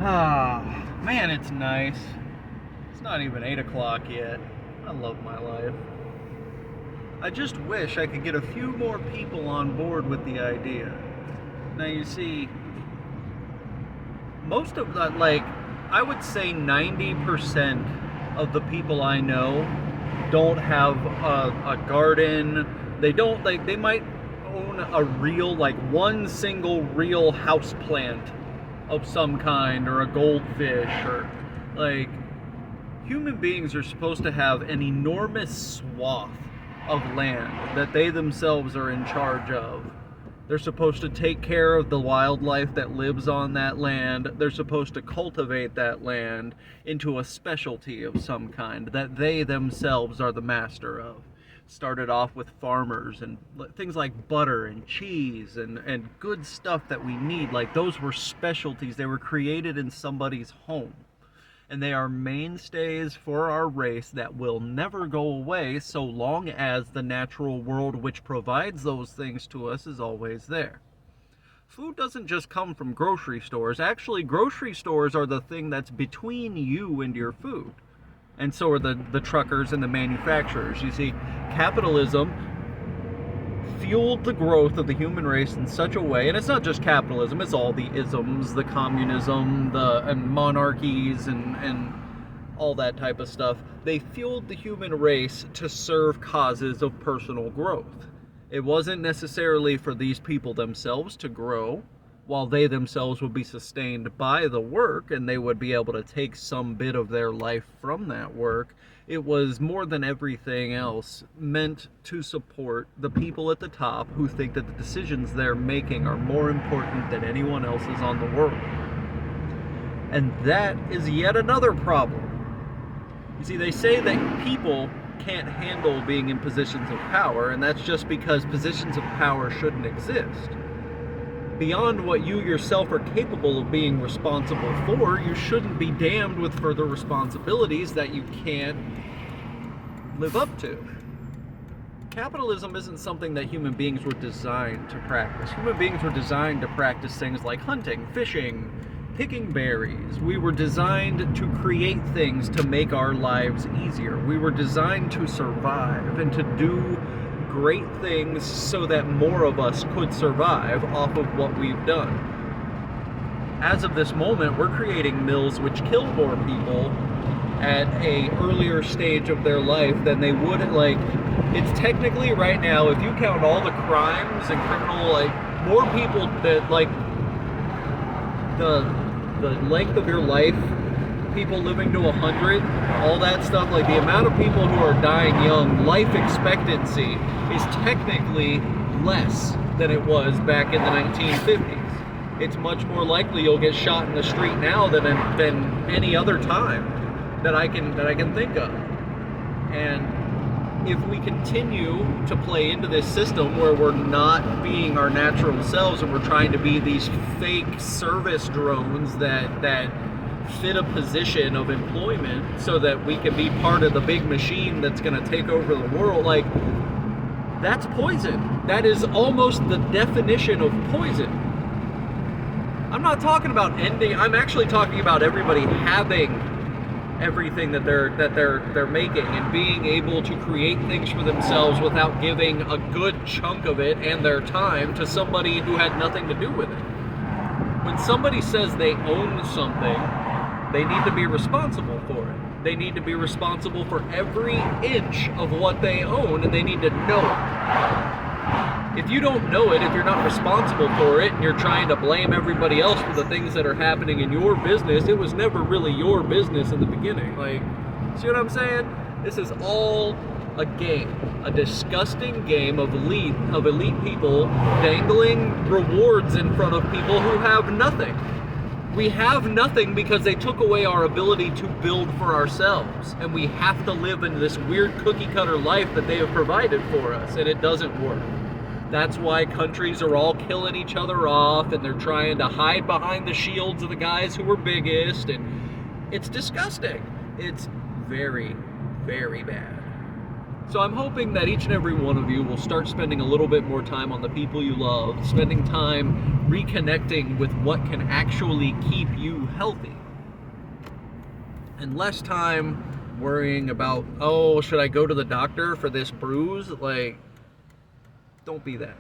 Ah, man, it's nice. It's not even 8 o'clock yet. I love my life. I just wish I could get a few more people on board with the idea. Now, you see, most of that, I would say 90% of the people I know don't have a garden. They might own a real, one single real house plant of some kind, or a goldfish, or human beings are supposed to have an enormous swath of land that they themselves are in charge of. They're supposed to take care of the wildlife that lives on that land. They're supposed to cultivate that land into a specialty of some kind that they themselves are the master of. Started off with farmers and things like butter and cheese and good stuff that we need. Those were specialties. They were created in somebody's home. And they are mainstays for our race that will never go away so long as the natural world which provides those things to us is always there. Food doesn't just come from grocery stores. Actually, grocery stores are the thing that's between you and your food. And so are the truckers and the manufacturers. You see, capitalism fueled the growth of the human race in such a way, and it's not just capitalism, it's all the isms, the communism, and monarchies, and all that type of stuff. They fueled the human race to serve causes of personal growth. It wasn't necessarily for these people themselves to grow, while they themselves would be sustained by the work, and they would be able to take some bit of their life from that work. It was, more than everything else, meant to support the people at the top who think that the decisions they're making are more important than anyone else's on the world. And that is yet another problem. You see, they say that people can't handle being in positions of power, and that's just because positions of power shouldn't exist. Beyond what you yourself are capable of being responsible for, you shouldn't be damned with further responsibilities that you can't live up to. Capitalism isn't something that human beings were designed to practice. Human beings were designed to practice things like hunting, fishing, picking berries. We were designed to create things to make our lives easier. We were designed to survive and to do great things so that more of us could survive off of what we've done. As of this moment, we're creating mills which kill more people at a earlier stage of their life than they would it's technically right now, if you count all the crimes and criminal, more people that the length of your life, people living to 100, all that stuff, the amount of people who are dying young, life expectancy is technically less than it was back in the 1950s. It's much more likely you'll get shot in the street now than any other time that I can think of. And if we continue to play into this system where we're not being our natural selves and we're trying to be these fake service drones that fit a position of employment so that we can be part of the big machine that's going to take over the world, that's poison. That is almost the definition of poison. I'm not talking about ending. I'm actually talking about everybody having everything that they're making and being able to create things for themselves without giving a good chunk of it and their time to somebody who had nothing to do with it. When somebody says they own something, they need to be responsible for it. They need to be responsible for every inch of what they own, and they need to know it. If you don't know it, if you're not responsible for it, and you're trying to blame everybody else for the things that are happening in your business, it was never really your business in the beginning. See what I'm saying? This is all a game, a disgusting game of elite people dangling rewards in front of people who have nothing. We have nothing because they took away our ability to build for ourselves, and we have to live in this weird cookie-cutter life that they have provided for us, and it doesn't work. That's why countries are all killing each other off, and they're trying to hide behind the shields of the guys who were biggest, and it's disgusting. It's very, very bad. So I'm hoping that each and every one of you will start spending a little bit more time on the people you love, spending time reconnecting with what can actually keep you healthy, and less time worrying about, oh, should I go to the doctor for this bruise? Like, don't be that.